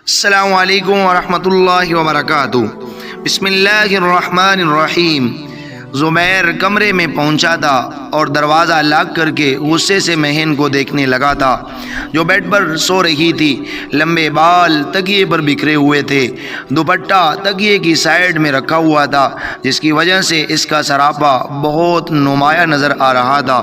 السلام علیکم ورحمۃ اللہ وبرکاتہ۔ بسم اللہ الرحمن الرحیم۔ زبیر کمرے میں پہنچا تھا اور دروازہ لاک کر کے غصے سے مہین کو دیکھنے لگا تھا جو بیڈ پر سو رہی تھی۔ لمبے بال تکیے پر بکھرے ہوئے تھے، دوپٹہ تکیے کی سائیڈ میں رکھا ہوا تھا جس کی وجہ سے اس کا سراپا بہت نمایاں نظر آ رہا تھا۔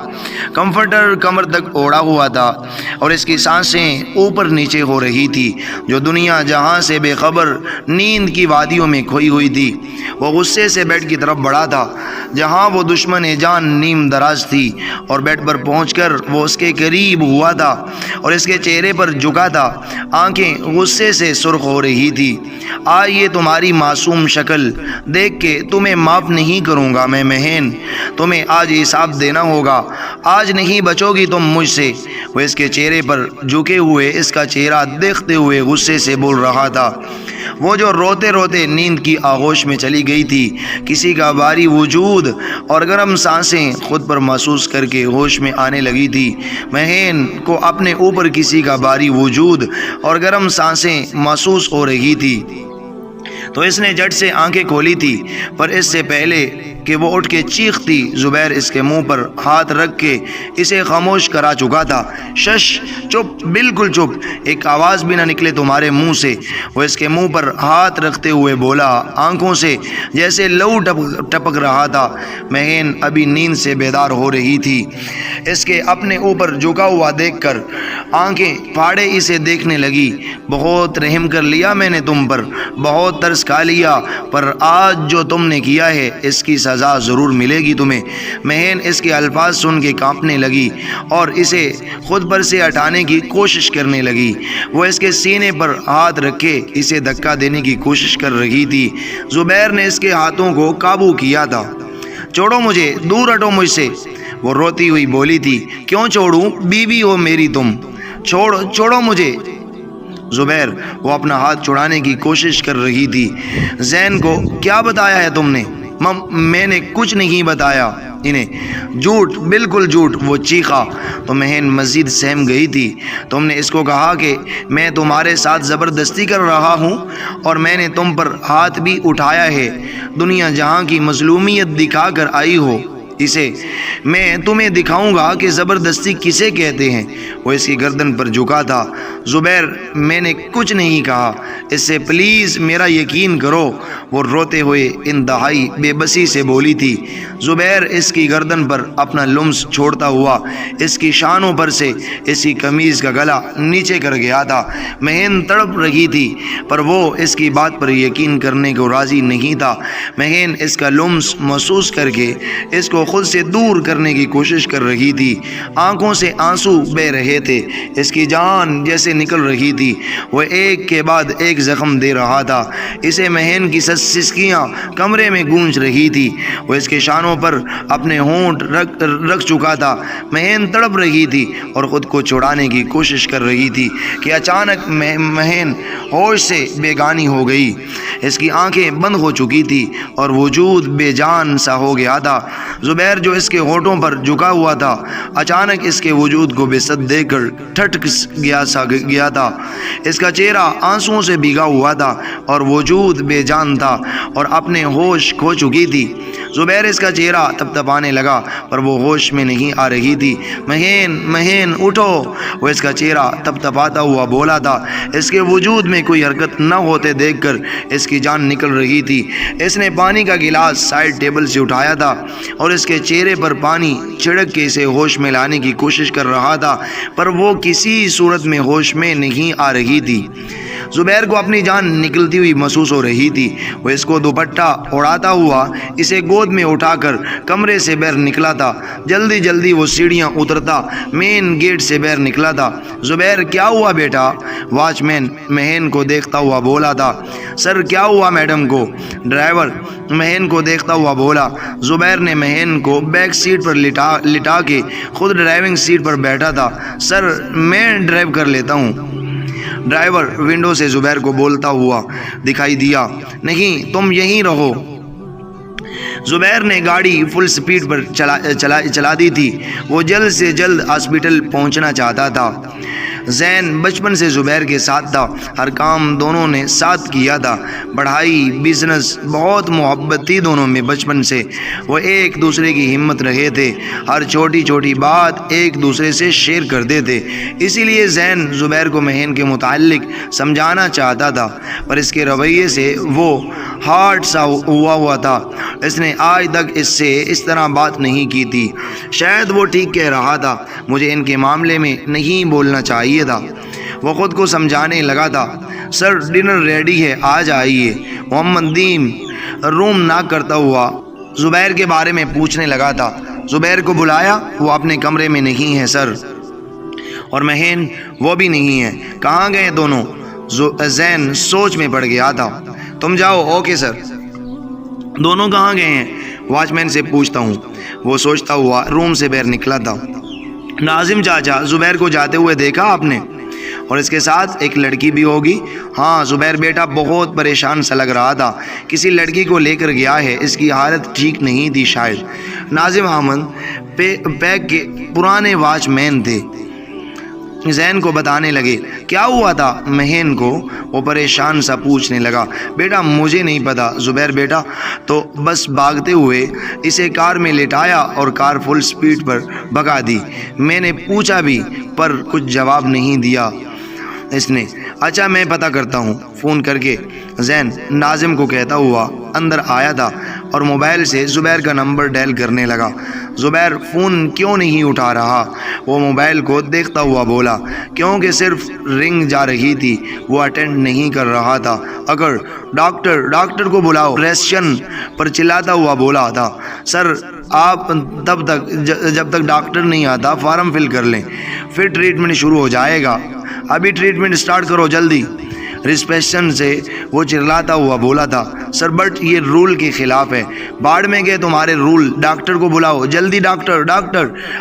کمفرٹر کمر تک اوڑھا ہوا تھا اور اس کی سانسیں اوپر نیچے ہو رہی تھی جو دنیا جہاں سے بے خبر نیند کی وادیوں میں کھوئی ہوئی تھی۔ وہ غصے سے بیڈ کی طرف بڑھا تھا جہاں وہ دشمن جان نیم دراز تھی اور بیڈ پر پہنچ کر وہ اس کے قریب ہوا تھا اور اس کے چہرے پر جھکا تھا۔ آنکھیں غصے سے سرخ ہو رہی تھی۔ آج یہ تمہاری معصوم شکل دیکھ کے تمہیں معاف نہیں کروں گا میں مہین، تمہیں آج حساب دینا ہوگا، آج نہیں بچو گی تم مجھ سے۔ وہ اس کے چہرے پر جھکے ہوئے اس کا چہرہ دیکھتے ہوئے غصے سے بول رہا تھا۔ وہ جو روتے روتے نیند کی آغوش میں چلی گئی تھی، کسی کا بھاری وجود اور گرم سانسیں خود پر محسوس کر کے ہوش میں آنے لگی تھی۔ مہین کو اپنے اوپر کسی کا بھاری وجود اور گرم سانسیں محسوس ہو رہی تھی تو اس نے جھٹ سے آنکھیں کھولی تھی، پر اس سے پہلے کہ وہ اٹھ کے چیختی زبیر اس کے منہ پر ہاتھ رکھ کے اسے خاموش کرا چکا تھا۔ شش، چپ، بالکل چپ، ایک آواز بھی نہ نکلے تمہارے منہ سے۔ وہ اس کے منہ پر ہاتھ رکھتے ہوئے بولا، آنکھوں سے جیسے لہو ٹپک رہا تھا۔ مہین ابھی نیند سے بیدار ہو رہی تھی۔ اس کے اپنے اوپر جھکا ہوا دیکھ کر آنکھیں پھاڑے اسے دیکھنے لگی۔ بہت رحم کر لیا میں نے تم پر، بہت ترس کھا لیا، پر آج جو تم نے کیا ہے اس کی سزا ضرور ملے گی تمہیں۔ مہین اس کے الفاظ سن کے کانپنے لگی اور اسے خود پر سے ہٹانے کی کوشش کرنے لگی۔ وہ اس کے سینے پر ہاتھ رکھے اسے دھکا دینے کی کوشش کر رہی تھی۔ زبیر نے اس کے ہاتھوں کو قابو کیا تھا۔ چھوڑو مجھے، دور ہٹو مجھ سے، وہ روتی ہوئی بولی تھی۔ کیوں چھوڑوں؟ بیوی ہو میری تم، چھوڑو مجھے۔ زبیر وہ اپنا ہاتھ چھڑانے کی کوشش کر رہی تھی۔ زین کو کیا بتایا ہے تم نے؟ میں نے کچھ نہیں بتایا انہیں۔ جھوٹ، بالکل جھوٹ، وہ چیخا تو مہین مزید سہم گئی تھی۔ تم نے اس کو کہا کہ میں تمہارے ساتھ زبردستی کر رہا ہوں اور میں نے تم پر ہاتھ بھی اٹھایا ہے۔ دنیا جہاں کی مظلومیت دکھا کر آئی ہو اسے میں تمہیں دکھاؤں گا کہ زبردستی کسے کہتے ہیں۔ وہ اس کی گردن پر جھکا تھا۔ زبیر، میں نے کچھ نہیں کہا، اس سے پلیز میرا یقین کرو، وہ روتے ہوئے انتہائی بے بسی سے بولی تھی۔ زبیر اس کی گردن پر اپنا لمس چھوڑتا ہوا اس کی شانوں پر سے اس کی قمیض کا گلا نیچے کر گیا تھا۔ مہین تڑپ رہی تھی پر وہ اس کی بات پر یقین کرنے کو راضی نہیں تھا۔ مہین اس کا لمس محسوس کر کے اس کو خود سے دور کرنے کی کوشش کر رہی تھی۔ آنکھوں سے آنسو بہہ رہے تھے، اس کی جان جیسے نکل رہی تھی۔ وہ ایک کے بعد ایک زخم دے رہا تھا۔ اسے مہین کی سسکیاں کمرے میں گونج رہی تھی۔ وہ اس کے شانوں پر اپنے ہونٹ رکھ چکا تھا۔ مہین تڑپ رہی تھی اور خود کو چھڑانے کی کوشش کر رہی تھی کہ اچانک مہین ہوش سے بیگانی ہو گئی۔ اس کی آنکھیں بند ہو چکی تھی اور وجود بے جان سا ہو گیا تھا۔ زبیر جو اس کے ہونٹوں پر جھکا ہوا تھا اچانک اس کے وجود کو بے سد دے کر ٹھٹک گیا تھا۔ اس کا چہرہ آنسوؤں سے بھیگا ہوا تھا اور وجود بے جان تھا اور اپنے ہوش کھو چکی تھی۔ زبیر اس کا چہرہ تپتپانے لگا پر وہ ہوش میں نہیں آ رہی تھی۔ مہین اٹھو، وہ اس کا چہرہ تپتپاتا ہوا بولا تھا۔ اس کے وجود میں کوئی حرکت نہ ہوتے دیکھ کر اس کی جان نکل رہی تھی۔ اس نے پانی کا گلاس سائڈ ٹیبل سے اٹھایا تھا اور اس کے چہرے پر پانی چھڑک کے اسے ہوش میں لانے کی کوشش کر رہا تھا پر وہ کسی صورت میں ہوش میں نہیں آ رہی تھی۔ زبیر کو اپنی جان نکلتی ہوئی محسوس ہو رہی تھی۔ وہ اس کو دوپٹہ اڑاتا ہوا اسے گود میں اٹھا کر کمرے سے باہر نکلا تھا۔ جلدی جلدی وہ سیڑھیاں اترتا مین گیٹ سے باہر نکلا تھا۔ زبیر، کیا ہوا بیٹا؟ واچ مین مہین کو دیکھتا ہوا بولا تھا۔ سر، کیا ہوا میڈم کو؟ ڈرائیور مہین کو دیکھتا ہوا بولا۔ زبیر نے مہین کو بیک سیٹ پر لٹا کے خود ڈرائیونگ سیٹ پر بیٹھا تھا۔ سر، میں ڈرائیو کر لیتا ہوں۔ ڈرائیور ونڈو سے زبیر کو بولتا ہوا دکھائی دیا۔ نہیں، تم یہیں رہو۔ زبیر نے گاڑی فل سپیڈ پر چلا دی تھی۔ وہ جلد سے جلد ہاسپٹل پہنچنا چاہتا تھا۔ زین بچپن سے زبیر کے ساتھ تھا، ہر کام دونوں نے ساتھ کیا تھا، پڑھائی، بزنس، بہت محبت تھی دونوں میں بچپن سے۔ وہ ایک دوسرے کی ہمت رہے تھے، ہر چھوٹی چھوٹی بات ایک دوسرے سے شیئر کرتے تھے۔ اسی لیے زین زبیر کو مہین کے متعلق سمجھانا چاہتا تھا، پر اس کے رویے سے وہ ہارٹ سا ہوا تھا۔ اس نے آج تک اس سے اس طرح بات نہیں کی تھی۔ شاید وہ ٹھیک کہہ رہا تھا، مجھے ان کے معاملے میں نہیں بولنا چاہیے تھا۔ وہ خود کو سمجھانے لگا تھا۔ سر ڈنر ریڈی ہے، آ جائیے۔ محمد دیم روم ناک کرتا ہوا زبیر کے بارے میں پوچھنے لگا تھا۔ زبیر کو بلایا، وہ اپنے کمرے میں نہیں ہے سر، اور مہین وہ بھی نہیں ہے۔ کہاں گئے دونوں؟ زین سوچ میں پڑ گیا تھا۔ تم جاؤ۔ Okay sir. دونوں کہاں گئے ہیں؟ واچ مین سے پوچھتا ہوں۔ وہ سوچتا ہوا روم سے باہر نکلا تھا۔ ناظم چاچا، زبیر کو جاتے ہوئے دیکھا آپ نے؟ اور اس کے ساتھ ایک لڑکی بھی ہوگی؟ ہاں زبیر بیٹا بہت پریشان سا لگ رہا تھا، کسی لڑکی کو لے کر گیا ہے، اس کی حالت ٹھیک نہیں تھی شاید۔ ناظم احمد پیک کے پرانے واچ مین تھے، زین کو بتانے لگے۔ کیا ہوا تھا مہین کو؟ وہ پریشان سا پوچھنے لگا۔ بیٹا مجھے نہیں پتا زبیر بیٹا، تو بس بھاگتے ہوئے اسے کار میں لٹایا اور کار فل سپیڈ پر بھگا دی۔ میں نے پوچھا بھی پر کچھ جواب نہیں دیا اس نے۔ اچھا میں پتہ کرتا ہوں فون کر کے، زین ناظم کو کہتا ہوا اندر آیا تھا اور موبائل سے زبیر کا نمبر ڈائل کرنے لگا۔ زبیر فون کیوں نہیں اٹھا رہا؟ وہ موبائل کو دیکھتا ہوا بولا۔ کیونکہ صرف رنگ جا رہی تھی، وہ اٹینڈ نہیں کر رہا تھا۔ اگر ڈاکٹر کو بلاؤ، ریسیپشن پر چلاتا ہوا بولا تھا۔ سر آپ جب تک ڈاکٹر نہیں آتا فارم فل کر لیں، پھر ٹریٹمنٹ شروع ہو جائے گا۔ ابھی ٹریٹمنٹ سٹارٹ کرو جلدی، ریسپشن سے وہ چلاتا ہوا بولا تھا۔ سر بٹ یہ رول کے خلاف ہے۔ باڑ میں گئے تمہارے رول، ڈاکٹر کو بلاؤ جلدی، ڈاکٹر۔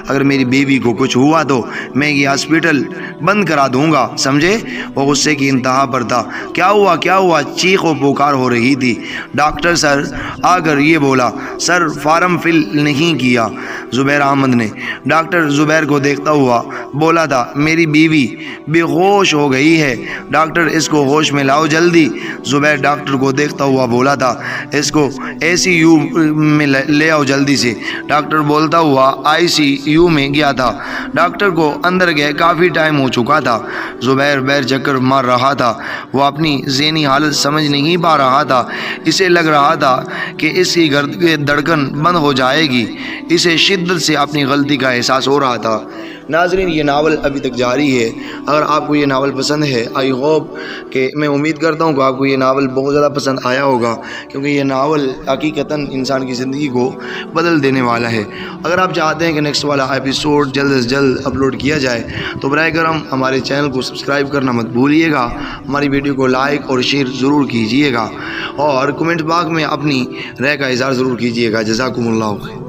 اگر میری بیوی کو کچھ ہوا تو میں یہ ہاسپٹل بند کرا دوں گا، سمجھے؟ وہ غصے کی انتہا پر تھا۔ کیا ہوا؟ چیخ و پکار ہو رہی تھی۔ ڈاکٹر سر آ کر یہ بولا، سر فارم فل نہیں کیا زبیر احمد نے۔ ڈاکٹر زبیر کو دیکھتا ہوا بولا تھا، میری بیوی بے ہوش ہو گئی ہے، ڈاکٹر اس کو ہوش میں لاؤ جلدی۔ زبیر ڈاکٹر کو دیکھتا ہوا بولا تھا، اس کو ICU میں لے آؤ جلدی سے۔ ڈاکٹر بولتا ہوا ICU میں گیا تھا۔ ڈاکٹر کو اندر گئے کافی ٹائم ہو چکا تھا۔ زبیر بیر چکر مار رہا تھا، وہ اپنی ذہنی حالت سمجھ نہیں پا رہا تھا۔ اسے لگ رہا تھا کہ اس کی دھڑکن بند ہو جائے گی۔ اسے شدت سے اپنی غلطی کا احساس ہو رہا تھا۔ ناظرین یہ ناول ابھی تک جاری ہے۔ اگر آپ کو یہ ناول پسند ہے، آئی ہوپ کہ میں امید کرتا ہوں کہ آپ کو یہ ناول بہت زیادہ پسند آیا ہوگا، کیونکہ یہ ناول حقیقتاً انسان کی زندگی کو بدل دینے والا ہے۔ اگر آپ چاہتے ہیں کہ نیکسٹ والا ایپیسوڈ جلد سے جلد اپلوڈ کیا جائے تو براہ کرم ہمارے چینل کو سبسکرائب کرنا مت بھولیے گا، ہماری ویڈیو کو لائک اور شیئر ضرور کیجیے گا، اور کمنٹ باکس میں اپنی رائے کا اظہار ضرور کیجیے گا۔ جزاکم اللہ خیر۔